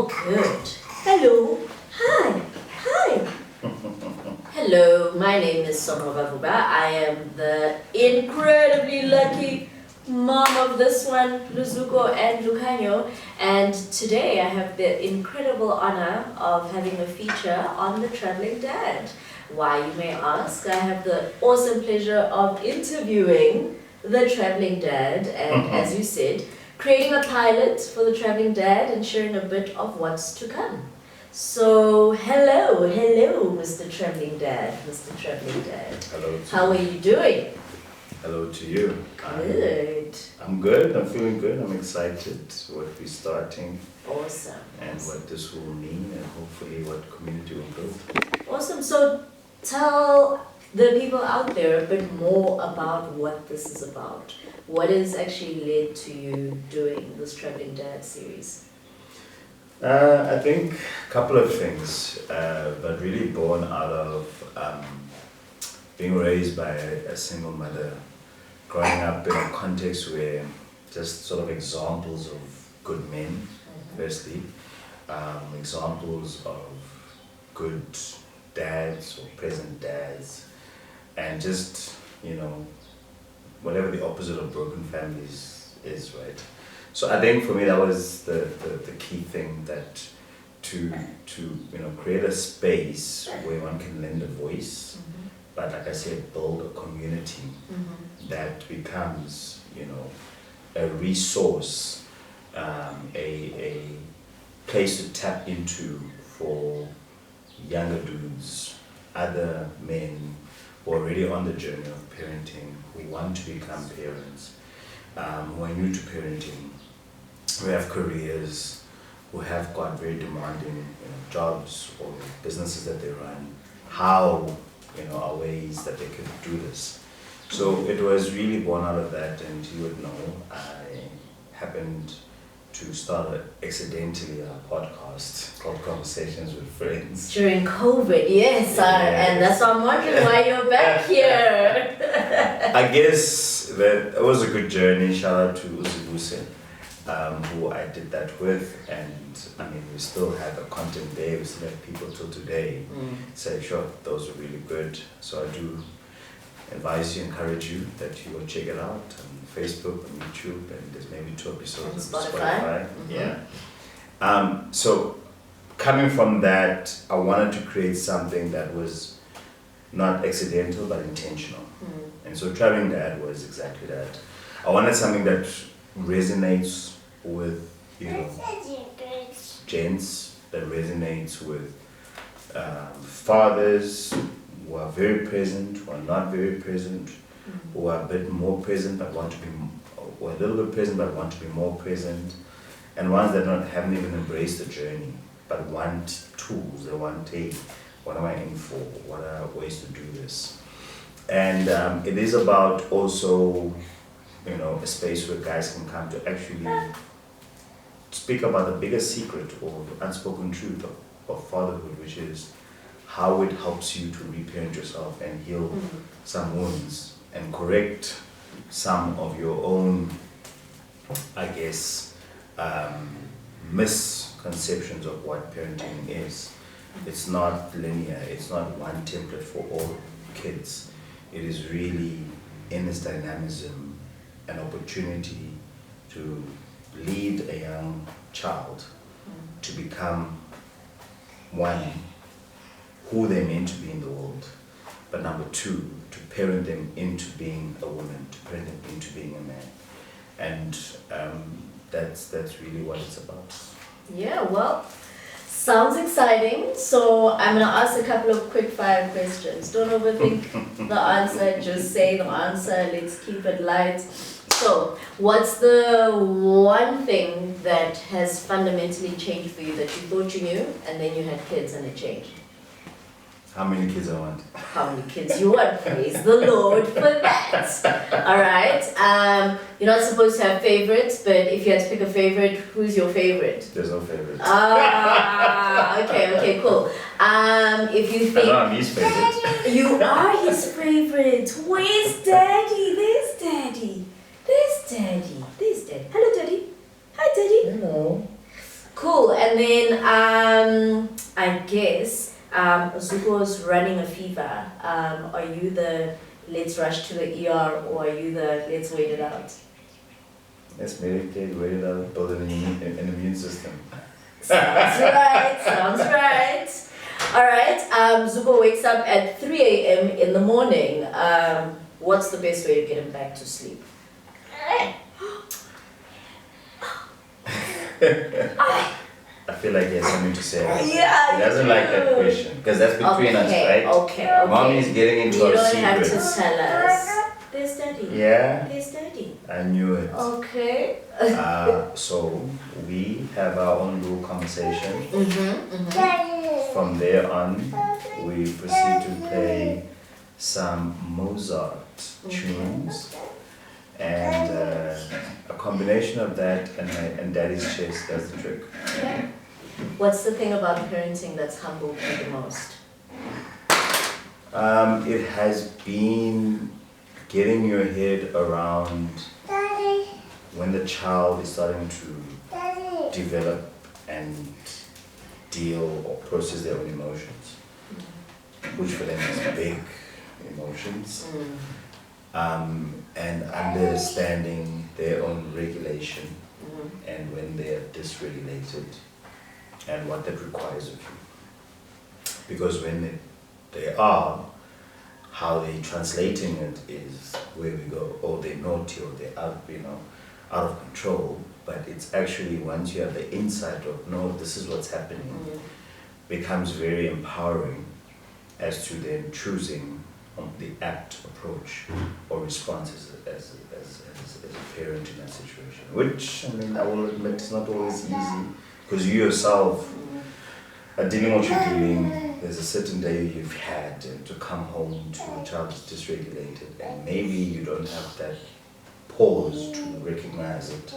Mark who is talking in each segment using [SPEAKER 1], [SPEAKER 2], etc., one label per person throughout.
[SPEAKER 1] Oh, good. Hello. Hi. Hi. Hello, my name is Mrs S'onqoba Vuba. I am the incredibly lucky mom of this one, Luzuko and Lucanyo. And today I have the incredible honor of having a feature on the Traveling Dad. Why, you may ask, I have the awesome pleasure of interviewing the Traveling Dad and, as you said, creating a pilot for the Traveling Dad and sharing a bit of what's to come. So, hello, Mr. Traveling Dad, Mr. Traveling Dad.
[SPEAKER 2] Hello.
[SPEAKER 1] How are you doing?
[SPEAKER 2] Hello to you.
[SPEAKER 1] Good.
[SPEAKER 2] I'm good. I'm feeling good. I'm excited what we're starting.
[SPEAKER 1] Awesome.
[SPEAKER 2] And what this will mean, and hopefully what community will build.
[SPEAKER 1] Awesome. So, tell the people out there a bit more about what this is about. What has actually led to you doing this Traveling Dad series?
[SPEAKER 2] I think a couple of things, but really born out of being raised by a single mother, growing up in a context where just sort of examples of good men, firstly, examples of good dads or present dads, and just, whatever the opposite of broken families is, right? So I think for me that was the key thing, that to create a space where one can lend a voice, but like I said, build a community that becomes a resource, a place to tap into for younger dudes, other men who are already on the journey of parenting, who want to become parents, who are new to parenting, who have careers, who have got very demanding jobs or businesses that they run, how are ways that they could do this. So it was really born out of that, and you would know, I happened to start accidentally a podcast called Conversations with Friends.
[SPEAKER 1] During COVID, yes. And that's why I'm wondering why you're back here.
[SPEAKER 2] I guess that it was a good journey. Shout out to Uzibuse, who I did that with, and we still have a content there. We still have people till today say, sure, those are really good. So I do advise you, encourage you that you go check it out on Facebook, on YouTube, and there's maybe 2 episodes on Spotify. Yeah. So coming from that, I wanted to create something that was not accidental but intentional. And so Traveling Dad was exactly that. I wanted something that resonates with gents, that resonates with fathers who are very present, who are not very present, who are a bit more present but want to be, or a little bit present but want to be more present, and ones that haven't even embraced the journey but want tools. They want, hey, what am I in for? What are ways to do this? And it is about also, a space where guys can come to actually speak about the biggest secret or the unspoken truth of fatherhood, which is how it helps you to reparent yourself and heal some wounds and correct some of your own, I guess, misconceptions of what parenting is. It's not linear, it's not one template for all kids. It is really, in its dynamism, an opportunity to lead a young child to become one, who they're meant to be in the world, but number 2, to parent them into being a woman, to parent them into being a man. And that's really what it's about. Yeah,
[SPEAKER 1] well, sounds exciting. So I'm going to ask a couple of quick fire questions. Don't overthink the answer, just say the answer. Let's keep it light. So, what's the one thing that has fundamentally changed for you that you thought you knew and then you had kids and it changed?
[SPEAKER 2] How many kids I want?
[SPEAKER 1] How many kids you want? Praise the Lord for that. All right. You're not supposed to have favorites, but if you had to pick a favorite, who's your favorite?
[SPEAKER 2] There's no favorite.
[SPEAKER 1] Okay, cool. If you think...
[SPEAKER 2] I'm his favorite.
[SPEAKER 1] You are his favorite. Where's Daddy? There's Daddy. There's Daddy. Hello, Daddy. Hi, Daddy.
[SPEAKER 2] Hello.
[SPEAKER 1] Cool. And then I guess Zuko's running a fever. Are you the let's rush to the ER or are you the let's wait it out?
[SPEAKER 2] Let's medicate, wait it out, build an immune system.
[SPEAKER 1] Sounds right. Sounds right. All right. Zuko wakes up at 3 a.m. in the morning. What's the best way to get him back to sleep?
[SPEAKER 2] I feel like he has something to say.
[SPEAKER 1] Yeah,
[SPEAKER 2] He doesn't like that question because that's between us, right?
[SPEAKER 1] Okay.
[SPEAKER 2] Mommy's getting into
[SPEAKER 1] You
[SPEAKER 2] our
[SPEAKER 1] don't have to
[SPEAKER 2] secrets.
[SPEAKER 1] tell us. There's daddy.
[SPEAKER 2] Yeah,
[SPEAKER 1] There's daddy.
[SPEAKER 2] I knew it.
[SPEAKER 1] Okay.
[SPEAKER 2] So we have our own little conversation.
[SPEAKER 1] Mm-hmm.
[SPEAKER 2] From there on, we proceed to play some Mozart tunes, and a combination of that and Daddy's chest does the trick.
[SPEAKER 1] Okay. What's the thing about parenting that's humbled you the most?
[SPEAKER 2] It has been getting your head around when the child is starting to develop and deal or process their own emotions, which for them is big emotions, and understanding their own regulation and when they are dysregulated and what that requires of you. Because when they are, how they're translating it is where we go, oh, they're naughty or they're out of control. But it's actually once you have the insight of, no, this is what's happening, becomes very empowering as to then choosing the apt approach or response as a parent in that situation. Which, I mean, I will admit is not always easy because you yourself are dealing what you're dealing. There's a certain day you've had to come home to a child that's dysregulated and maybe you don't have that pause to recognize it.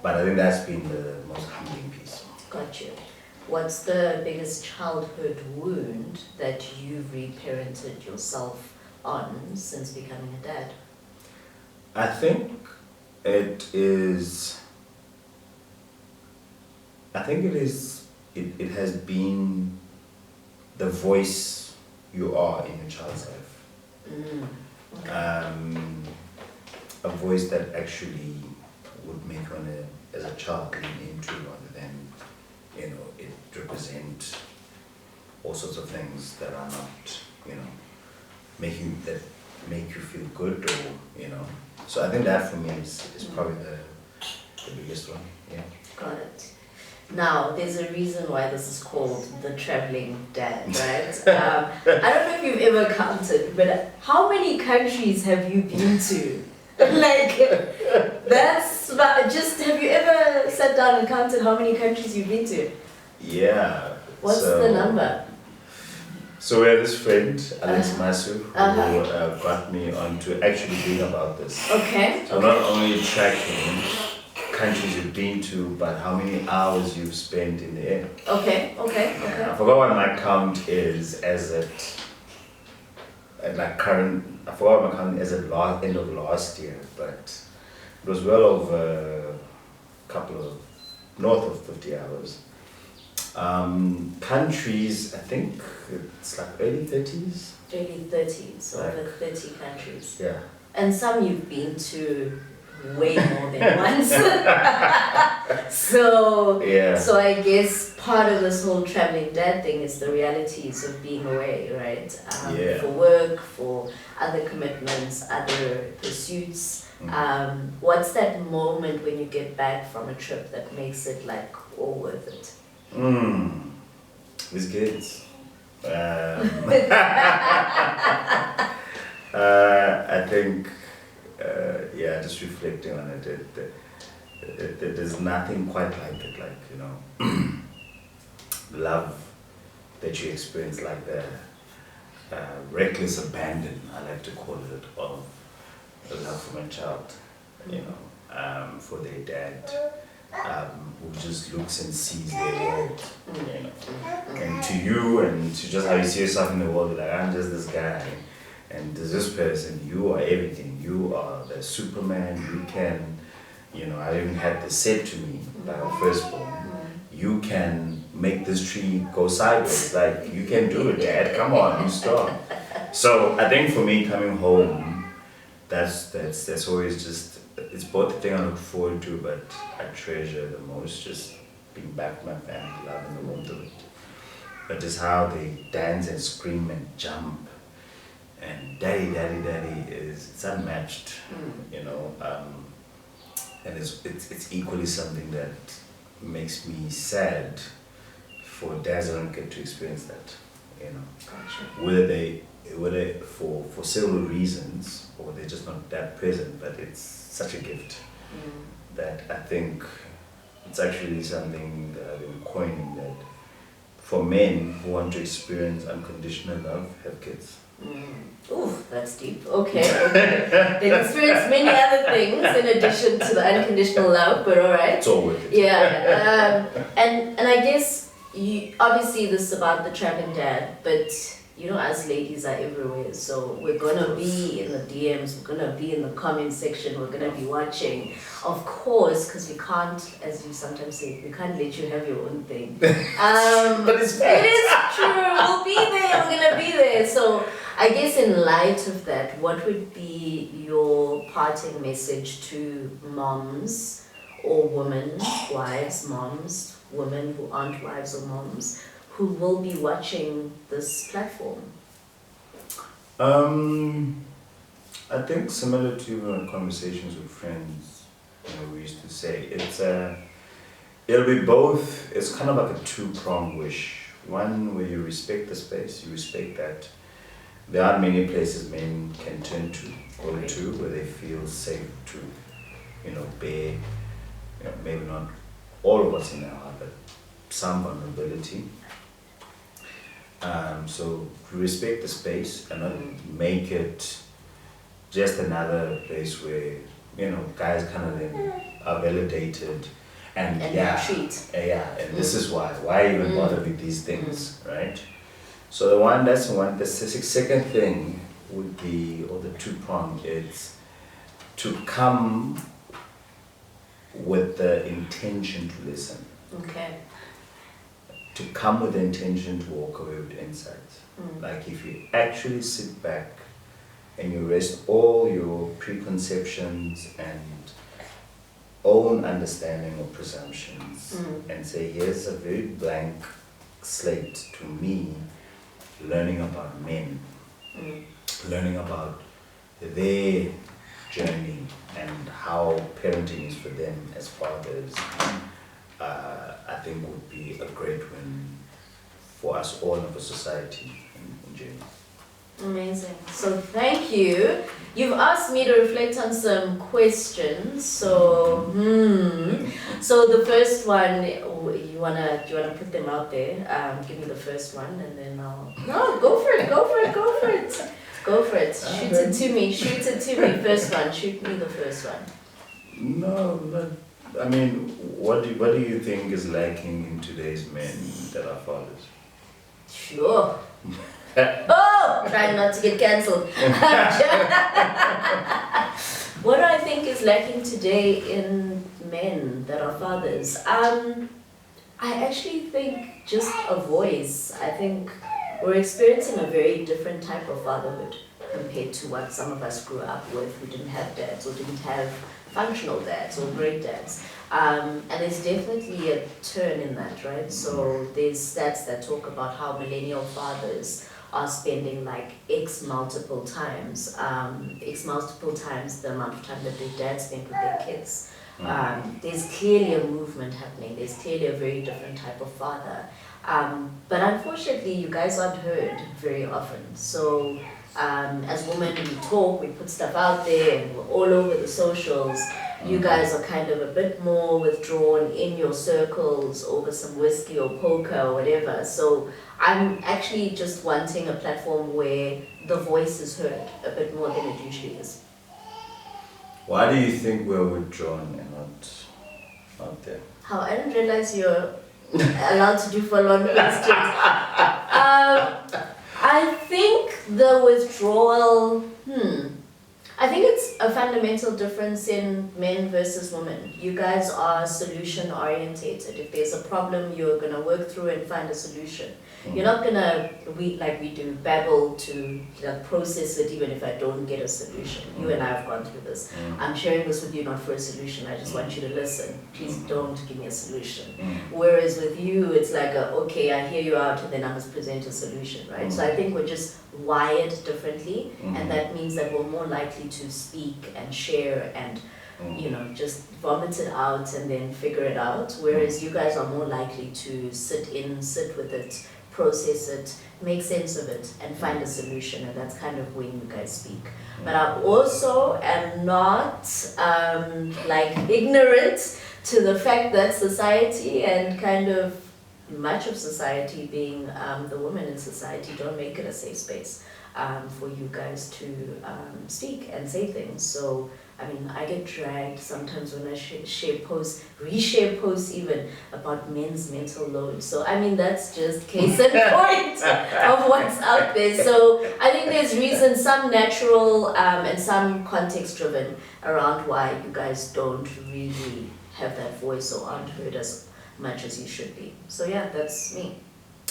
[SPEAKER 2] But I think that's been the most humbling piece.
[SPEAKER 1] Got you. What's the biggest childhood wound that you've reparented yourself on since becoming a dad?
[SPEAKER 2] I think it has been the voice you are in your child's life.
[SPEAKER 1] Okay.
[SPEAKER 2] A voice that actually would make you want to, as a child, lean into rather than, it represent all sorts of things that are not, make you feel good or, So I think that for me is probably the biggest one, yeah.
[SPEAKER 1] Got it. Now, there's a reason why this is called the traveling dad, right? I don't know if you've ever counted, but how many countries have you been to? Like, that's just, have you ever sat down and counted how many countries you've been to?
[SPEAKER 2] Yeah.
[SPEAKER 1] What's the number?
[SPEAKER 2] So we have this friend, Alex Masu, who got me onto actually being about this.
[SPEAKER 1] Okay.
[SPEAKER 2] So not only tracking countries you've been to, but how many hours you've spent in the air.
[SPEAKER 1] Okay.
[SPEAKER 2] I forgot what my count is I forgot what my count is at end of last year, but it was well over north of 50 hours. Countries, I think it's like early 30s.
[SPEAKER 1] Early 30s, over 30 countries.
[SPEAKER 2] Yeah.
[SPEAKER 1] And some you've been to way more than once. So I guess part of this whole traveling dad thing is the realities of being away, right? For work, for other commitments, other pursuits. What's that moment when you get back from a trip that makes it like all worth it?
[SPEAKER 2] With kids. I think, just reflecting on it, there's nothing quite like it, love that you experience, like the reckless abandon, I like to call it, of the love from a child, for their dad. Who just looks and sees their world, and to you and to just how you see yourself in the world, like, I'm just this guy, and there's this person, you are everything, you are the Superman, you can, I even had this said to me by our firstborn, you can make this tree go sideways. Like, you can do it, Dad. Come on, you stop. So I think for me, coming home, that's always just, it's both the thing I look forward to, but I treasure the most, just being back with my family, loving the warmth of it. But just how they dance and scream and jump, and daddy, daddy, daddy it's unmatched, you know. And it's equally something that makes me sad for dads that don't get to experience that, you know.
[SPEAKER 1] Gotcha.
[SPEAKER 2] Whether for several reasons, or they're just not that present, but it's such a gift that I think it's actually something that I've been coining, that for men who want to experience unconditional love, have kids.
[SPEAKER 1] Ooh, that's deep. Okay. They experience many other things in addition to the unconditional love, but all right.
[SPEAKER 2] It's all worth it.
[SPEAKER 1] Yeah. And I guess obviously this is about the trapping dad, but you know, us ladies are everywhere, so we're gonna be in the DMs, we're gonna be in the comment section, we're gonna be watching, of course, because we can't, as you sometimes say, we can't let you have your own thing.
[SPEAKER 2] But it's fair.
[SPEAKER 1] It is true. We'll be there. We're gonna be there. So I guess in light of that, what would be your parting message to moms or women, wives, moms, women who aren't wives or moms, who will be watching this platform?
[SPEAKER 2] I think similar to conversations with friends, you know, we used to say it'll be both. It's kind of like a two-pronged wish. One where you respect the space, you respect that there aren't many places men can turn to, go to, where they feel safe to, you know, bear, you know, maybe not all of what's in their heart, but some vulnerability. So respect the space and not make it just another place where, you know, guys kind of then are validated and
[SPEAKER 1] treat.
[SPEAKER 2] And this is why even bother with these things, right? So that's one. The second thing would be, or the two-prong, is to come with the intention to listen.
[SPEAKER 1] Okay.
[SPEAKER 2] To come with the intention to walk away with insights. Like, if you actually sit back and you rest all your preconceptions and own understanding or presumptions and say, here's a very blank slate to me, learning about men, learning about their journey and how parenting is for them as fathers, I think would be a great win for us all and for society in general.
[SPEAKER 1] Amazing. So thank you. You've asked me to reflect on some questions. So so the first one, do you wanna put them out there? Give me the first one, and then I'll go for it. Shoot it to me. First one. Shoot me the first one.
[SPEAKER 2] No, I mean, what do you think is lacking in today's men that are fathers?
[SPEAKER 1] Sure. Oh, trying not to get cancelled. What do I think is lacking today in men that are fathers? I actually think just a voice. I think we're experiencing a very different type of fatherhood compared to what some of us grew up with, who didn't have dads or didn't have functional dads or great dads. And there's definitely a turn in that, right? So there's stats that talk about how millennial fathers are spending like X multiple times the amount of time that their dads spend with their kids. There's clearly a movement happening. There's clearly a very different type of father. But unfortunately, you guys aren't heard very often. So as women, we talk, we put stuff out there, and we're all over the socials. You guys are kind of a bit more withdrawn in your circles over some whiskey or poker or whatever. So I'm actually just wanting a platform where the voice is heard a bit more than it usually is.
[SPEAKER 2] Why do you think we're withdrawn and not there?
[SPEAKER 1] How? I didn't realize you're allowed to do follow-on questions. I think the withdrawal, I think it's a fundamental difference in men versus women. You guys are solution orientated. If there's a problem, you're gonna work through and find a solution. You're not gonna, like we do, babble to process it even if I don't get a solution. You and I have gone through this. I'm sharing this with you not for a solution, I just want you to listen. Please don't give me a solution. Whereas with you, it's like, okay, I hear you out and then I must present a solution, right? So I think we're just wired differently, and that means that we're more likely to speak and share and just vomit it out and then figure it out, whereas you guys are more likely to sit with it, process it, make sense of it, and find a solution, and that's kind of when you guys speak. But I also am not ignorant to the fact that society and kind of much of society, being the women in society, don't make it a safe space for you guys to speak and say things. So I mean, I get dragged sometimes when I share posts, reshare posts even, about men's mental load. So I mean, that's just case in point of what's out there. So I think there's reasons, some natural and some context driven, around why you guys don't really have that voice or aren't heard as much as you should be. So yeah, that's me.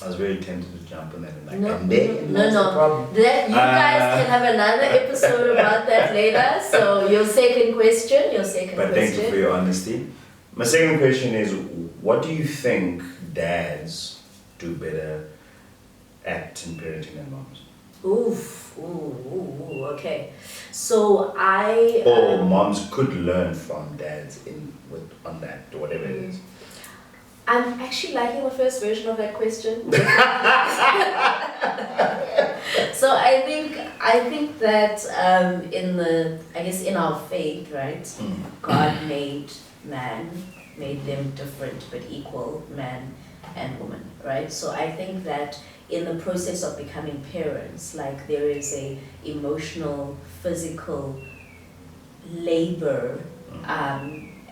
[SPEAKER 2] I was very tempted to jump on that and
[SPEAKER 1] No.
[SPEAKER 2] problem.
[SPEAKER 1] That you guys can have another episode about that later. So your second question.
[SPEAKER 2] But thank you for your honesty. My second question is, what do you think dads do better at in parenting than moms?
[SPEAKER 1] Okay. So I.
[SPEAKER 2] Or moms could learn from dads on that, or whatever it is.
[SPEAKER 1] I'm actually liking the first version of that question. So I think that in our faith, right? God made them different but equal, man and woman, right? So I think that in the process of becoming parents, like, there is a emotional, physical labor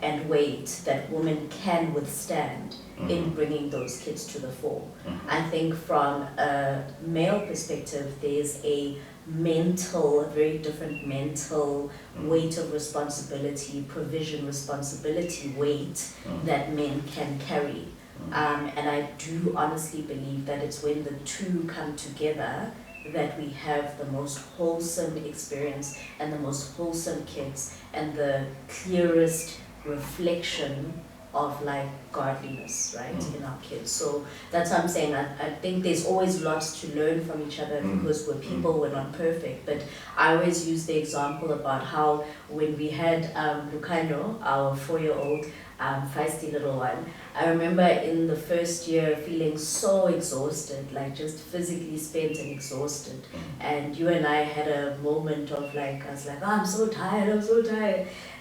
[SPEAKER 1] and weight that women can withstand in bringing those kids to the fore. I think from a male perspective, there's a very different mental weight of responsibility, provision responsibility weight that men can carry. And I do honestly believe that it's when the two come together that we have the most wholesome experience and the most wholesome kids and the clearest reflection of godliness, right, in our kids. So that's what I'm saying. I think there's always lots to learn from each other because we're people, we're not perfect. But I always use the example about how when we had Lucanyo, our 4-year-old, feisty little one, I remember in the first year feeling so exhausted, just physically spent and exhausted. And you and I had a moment of I was like, oh, I'm so tired.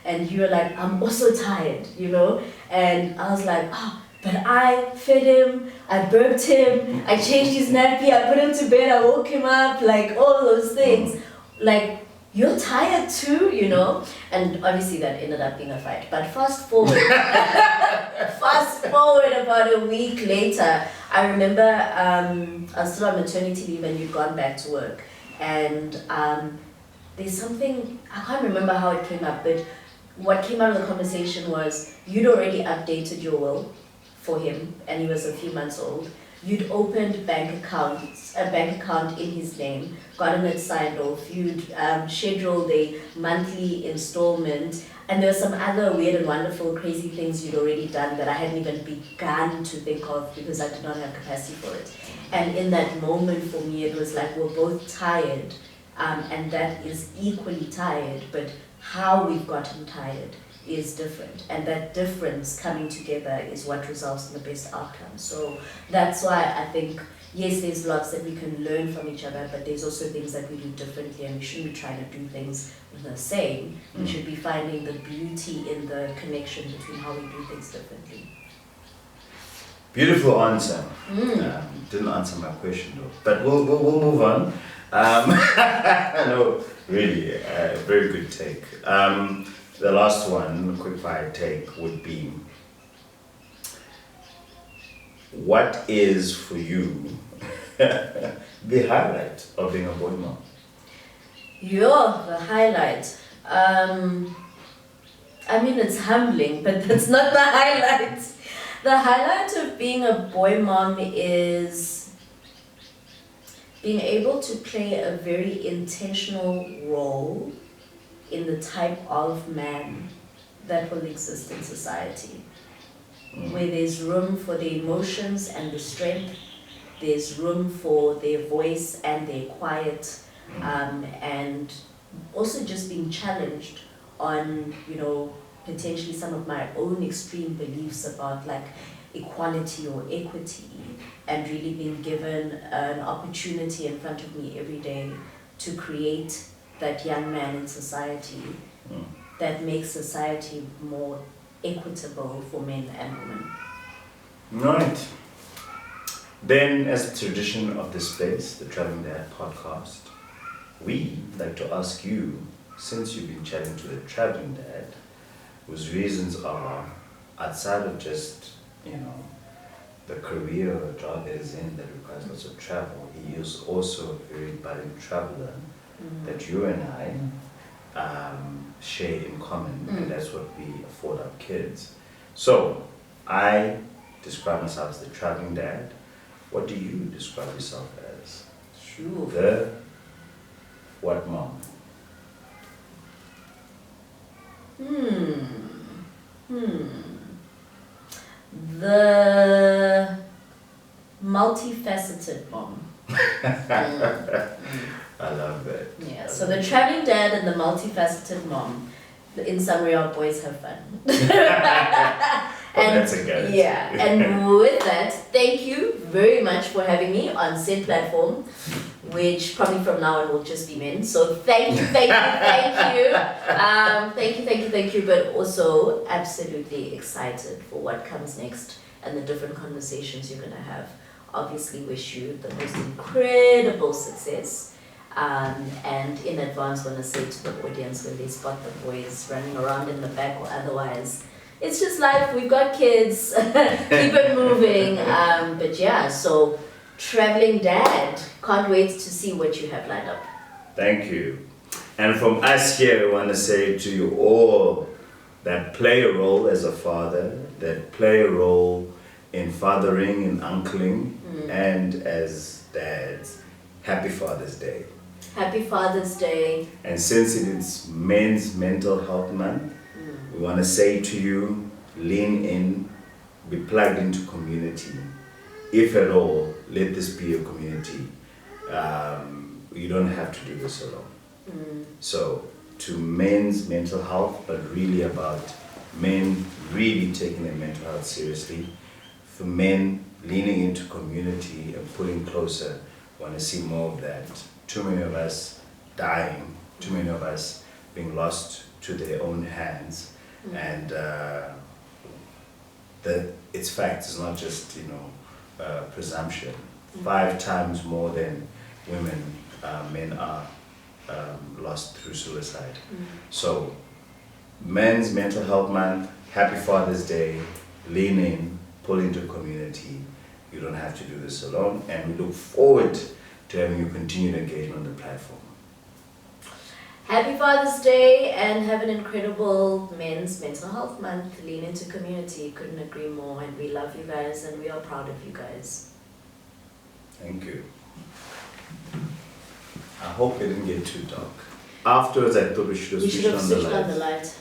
[SPEAKER 1] And you were like, I'm also tired, And I was like, oh, but I fed him, I burped him, I changed his nappy, I put him to bed, I woke him up, all those things. You're tired too, And obviously that ended up being a fight. But fast forward about a week later, I remember I was still on maternity leave and you'd gone back to work. And there's something, I can't remember how it came up, but what came out of the conversation was you'd already updated your will for him, and he was a few months old. You'd opened a bank account in his name, gotten it signed off, you'd scheduled a monthly installment, and there were some other weird and wonderful, crazy things you'd already done that I hadn't even begun to think of because I did not have capacity for it. And in that moment for me, it was like we're both tired, and that is equally tired, but how we've gotten tired is different, and that difference coming together is what results in the best outcome. So that's why I think, yes, there's lots that we can learn from each other, but there's also things that we do differently, and we shouldn't be trying to do things the same. We should be finding the beauty in the connection between how we do things differently.
[SPEAKER 2] Beautiful answer. Didn't answer my question though, but we'll move on. No, really, very good take. The last one, quick fire take, would be, what is for you the highlight of being a boy mom?
[SPEAKER 1] The highlight. I mean, it's humbling, but that's not the highlight. The highlight of being a boy mom is being able to play a very intentional role in the type of man that will exist in society. Where there's room for their emotions and the strength, there's room for their voice and their quiet, and also just being challenged on, potentially some of my own extreme beliefs about like equality or equity, and really being given an opportunity in front of me every day to create that young man in society that makes society more equitable for men and women.
[SPEAKER 2] Right. Then, as a tradition of this space, the Traveling Dad podcast, we like to ask you, since you've been chatting to the Traveling Dad, whose reasons are outside of just, the career or job that is in that requires lots of travel. He is also a very budding traveler that you and I share in common, and that's what we afford our kids. So, I describe myself as the Traveling Dad. What do you describe yourself as?
[SPEAKER 1] Sure.
[SPEAKER 2] The what mom?
[SPEAKER 1] The multifaceted mom.
[SPEAKER 2] I love that.
[SPEAKER 1] Yeah, so the Traveling Dad and the multifaceted mom. In summary, our boys have fun.
[SPEAKER 2] And that's a guarantee.
[SPEAKER 1] Yeah, and with that, thank you very much for having me on said platform, which probably from now on will just be men. So thank you. Thank you, but also absolutely excited for what comes next and the different conversations you're going to have. Obviously wish you the most incredible success. And in advance want to say to the audience when they spot the boys running around in the back or otherwise, it's just life, we've got kids, keep it moving. But yeah, so Traveling Dad, can't wait to see what you have lined up.
[SPEAKER 2] Thank you. And from us here, we want to say to you all that play a role as a father, that play a role in fathering, in uncling, and as dads, happy Father's Day.
[SPEAKER 1] Happy Father's Day.
[SPEAKER 2] And since it is Men's Mental Health Month, we want to say to you, lean in, be plugged into community. If at all, let this be a community. You don't have to do this alone. So, to men's mental health, but really about men really taking their mental health seriously. For men leaning into community and pulling closer, want to see more of that. Too many of us dying, too many of us being lost to their own hands, and it's fact, it's not just presumption. 5 times more than women, men are lost through suicide. So, Men's Mental Health Month, happy Father's Day, lean in, pull into community. You don't have to do this alone, and we look forward to having you continued engagement on the platform.
[SPEAKER 1] Happy Father's Day and have an incredible Men's Mental Health Month. Lean into community, couldn't agree more, and we love you guys and we are proud of you guys.
[SPEAKER 2] Thank you. I hope it didn't get too dark. Afterwards, I thought we should have switched on the light.